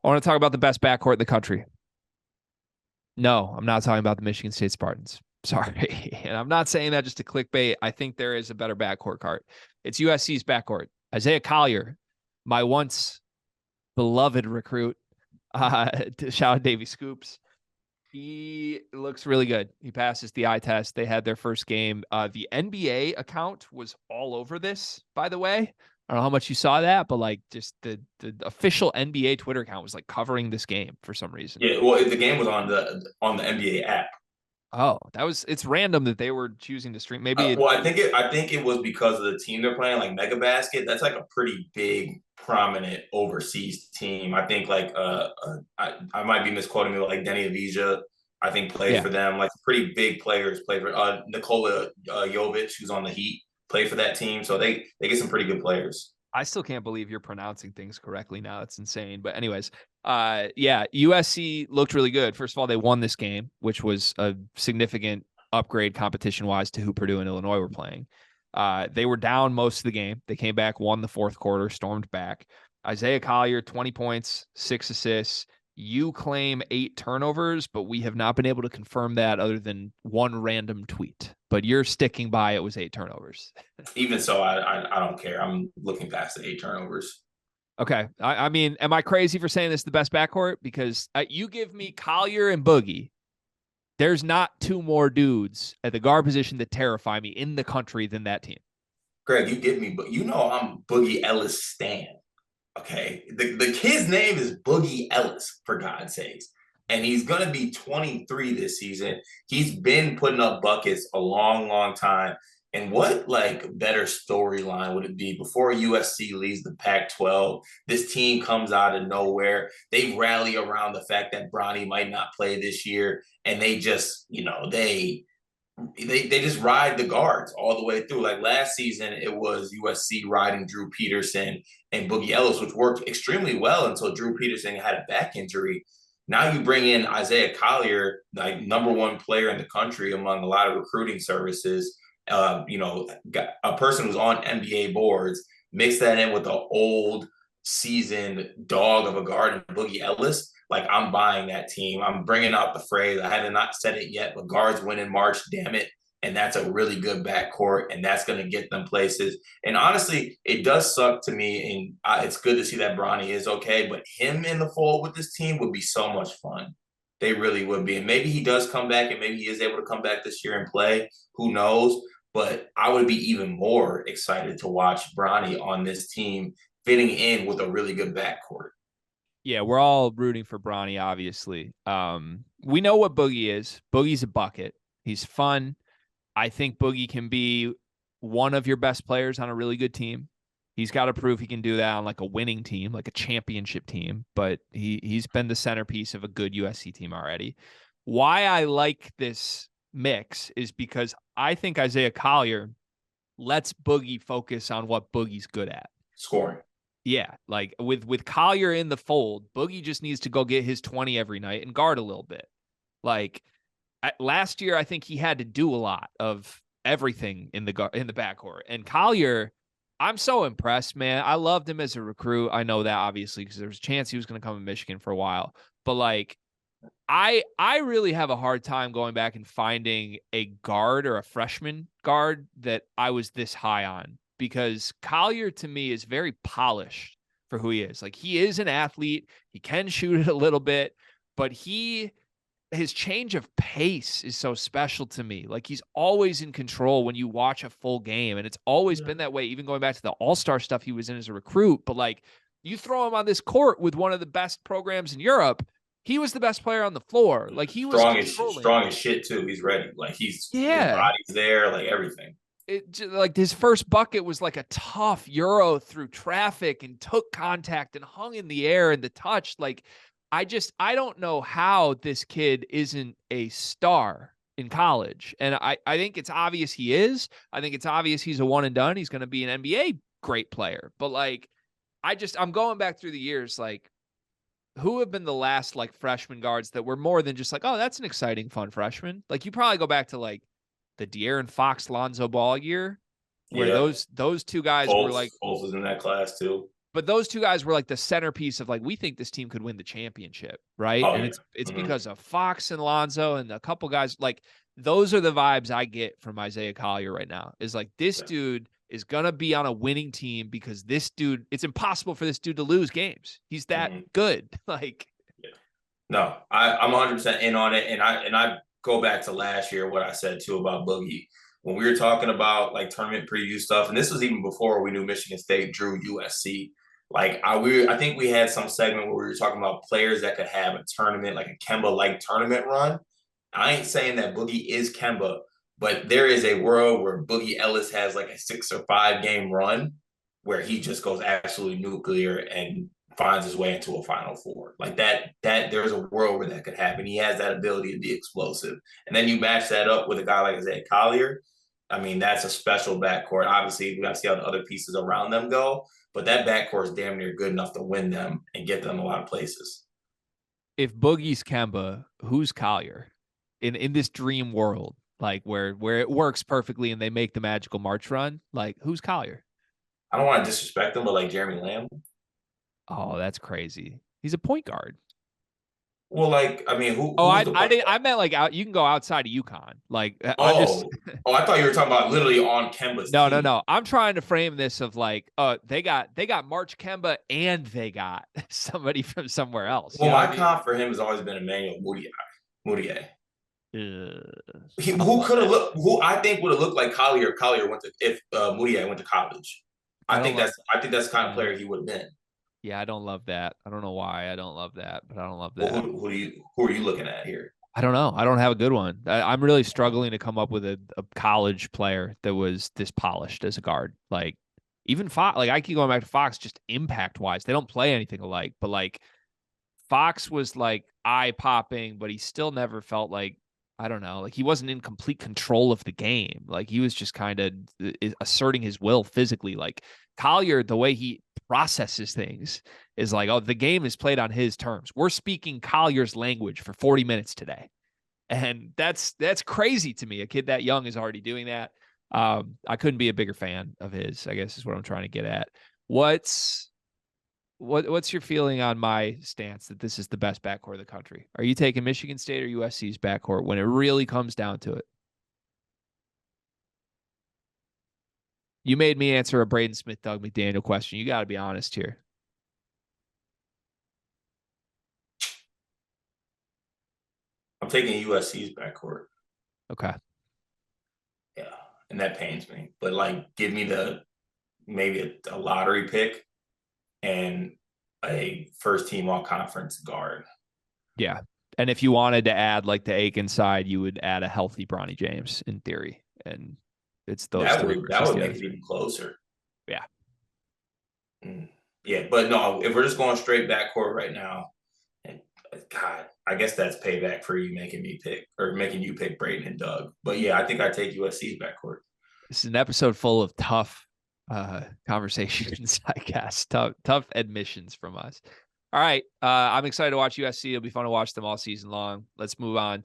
I want to talk about the best backcourt in the country. No, I'm not talking about the Michigan State Spartans. Sorry. And I'm not saying that just to clickbait. I think there is a better backcourt card. It's USC's backcourt. Isaiah Collier, my once beloved recruit. Shout out Davey Scoops. He looks really good. He passes the eye test. They had their first game. The NBA account was all over this, by the way. I don't know how much you saw that, but like just the official NBA Twitter account was like covering this game for some reason. Yeah, well, the game was on the NBA app. Oh, it's random that they were choosing to stream. Maybe Well, I think it was because of the team they're playing, like Mega Basket. That's like a pretty big, prominent overseas team. I think I might be misquoting me, but like Denny Avija, I think plays yeah. for them. Like pretty big players play for Nikola Jovic, who's on the Heat, play for that team. So they get some pretty good players. I still can't believe you're pronouncing things correctly now. It's insane. But anyways, yeah, USC looked really good. First of all, they won this game, which was a significant upgrade competition wise to who Purdue and Illinois were playing. They were down most of the game. They came back, won the fourth quarter, stormed back. Isaiah Collier, 20 points, 6 assists. You claim 8 turnovers, but we have not been able to confirm that other than one random tweet. But you're sticking by it was 8 turnovers. Even so, I don't care. I'm looking past the 8 turnovers. Okay. I mean, am I crazy for saying this is the best backcourt? Because you give me Collier and Boogie. There's not 2 more dudes at the guard position that terrify me in the country than that team. Greg, you get me, but you know I'm Boogie Ellis Stan. Okay. The kid's name is Boogie Ellis, for God's sakes. And he's gonna be 23 this season. He's been putting up buckets a long, long time. And what like better storyline would it be before USC leaves the Pac-12? This team comes out of nowhere. They rally around the fact that Bronny might not play this year, and they just, they just ride the guards all the way through. Like last season, it was USC riding Drew Peterson and Boogie Ellis, which worked extremely well until Drew Peterson had a back injury. Now you bring in Isaiah Collier, like #1 player in the country among a lot of recruiting services. A person who's on NBA boards. Mix that in with the old seasoned dog of a guard and Boogie Ellis. Like I'm buying that team. I'm bringing out the phrase. I had not said it yet, but guards win in March. Damn it. And that's a really good backcourt, and that's going to get them places. And honestly, it does suck to me, and it's good to see that Bronny is okay. But him in the fold with this team would be so much fun. They really would be. And maybe he does come back, and maybe he is able to come back this year and play. Who knows? But I would be even more excited to watch Bronny on this team fitting in with a really good backcourt. Yeah, we're all rooting for Bronny, obviously. We know what Boogie is. Boogie's a bucket. He's fun. I think Boogie can be one of your best players on a really good team. He's got to prove he can do that on like a winning team, like a championship team, but he's been the centerpiece of a good USC team already. Why I like this mix is because I think Isaiah Collier lets Boogie focus on what Boogie's good at. Scoring. Yeah, like with Collier in the fold, Boogie just needs to go get his 20 every night and guard a little bit. Like last year, I think he had to do a lot of everything in the backcourt. And Collier, I'm so impressed, man. I loved him as a recruit. I know that obviously because there was a chance he was going to come to Michigan for a while. But like, I really have a hard time going back and finding a guard or a freshman guard that I was this high on, because Collier to me is very polished for who he is. Like he is an athlete. He can shoot it a little bit, but his change of pace is so special to me. Like he's always in control when you watch a full game. And it's always been that way, even going back to the all-star stuff he was in as a recruit. But like you throw him on this court with one of the best programs in Europe, he was the best player on the floor. Like he was strong as shit too. He's ready. Like his yeah. body's there, like everything. Like his first bucket was like a tough Euro through traffic and took contact and hung in the air and the touch. Like I don't know how this kid isn't a star in college. And I think it's obvious he is. I think it's obvious he's a one and done. He's going to be an NBA great player. But like, I'm going back through the years, like who have been the last like freshman guards that were more than just like, oh, that's an exciting, fun freshman. Like you probably go back to like the De'Aaron Fox, Lonzo Ball year where those 2 guys were like, Fultz was in that class too. But those two guys were like the centerpiece of like, we think this team could win the championship, right? Oh, And yeah. it's because of Fox and Lonzo and a couple guys. Like, those are the vibes I get from Isaiah Collier right now. Is like, this dude is gonna be on a winning team because this dude, it's impossible for this dude to lose games. He's that good. Like, no, I'm 100% in on it, and I go back to last year what I said too about Boogie when we were talking about like tournament preview stuff, and this was even before we knew Michigan State drew USC. Like I think we had some segment where we were talking about players that could have a tournament, like a Kemba-like tournament run. I ain't saying that Boogie is Kemba, but there is a world where Boogie Ellis has like a 6 or 5 game run where he just goes absolutely nuclear and finds his way into a Final Four. Like that there's a world where that could happen. He has that ability to be explosive. And then you match that up with a guy like Isaiah Collier. I mean, that's a special backcourt. Obviously, we got to see how the other pieces around them go, but that backcourt is damn near good enough to win them and get them a lot of places. if Boogie's Kemba, who's Collier in this dream world? Like where it works perfectly and they make the magical March run. Like, who's Collier? I don't want to disrespect them, but like Jeremy Lamb. Oh, that's crazy. He's a point guard. Well, like, I mean, I meant like out. You can go outside of UConn. Like, I'm just. I thought you were talking about literally on Kemba's team. No. I'm trying to frame this of like, they got March Kemba and they got somebody from somewhere else. Well, my comp for him has always been Emmanuel Mudiay. Who I think would have looked like Collier. Collier went to if Mudiay went to college. I think that's the kind of player he would have been. Yeah, I don't love that. I don't know why I don't love that, but I don't love that. Well, who are you looking at here? I don't know. I don't have a good one. I'm really struggling to come up with a college player that was this polished as a guard. Like even Fox, like I keep going back to Fox, just impact wise, they don't play anything alike. But like Fox was like eye popping, but he still never felt like, I don't know, like he wasn't in complete control of the game. Like he was just kind of asserting his will physically. Like Collier, the way he processes things is like, oh, the game is played on his terms. We're speaking Collier's language for 40 minutes today. And that's crazy to me. A kid that young is already doing that. I couldn't be a bigger fan of his, I guess is what I'm trying to get at. What's your feeling on my stance that this is the best backcourt of the country? Are you taking Michigan State or USC's backcourt when it really comes down to it? You made me answer a Braden Smith, Doug McDaniel question. You got to be honest here. I'm taking USC's backcourt. Okay. Yeah, and that pains me. But like, give me maybe a lottery pick and a first team all conference guard. Yeah. And if you wanted to add like the Aiken side, you would add a healthy Bronny James in theory. And it's those three. That would make it even closer. Yeah. Yeah, but no, if we're just going straight backcourt right now, and God, I guess that's payback for you making you pick Braden and Doug. But yeah, I think I take USC's backcourt. This is an episode full of tough conversations, I guess. Tough admissions from us. All right. I'm excited to watch USC. It'll be fun to watch them all season long. Let's move on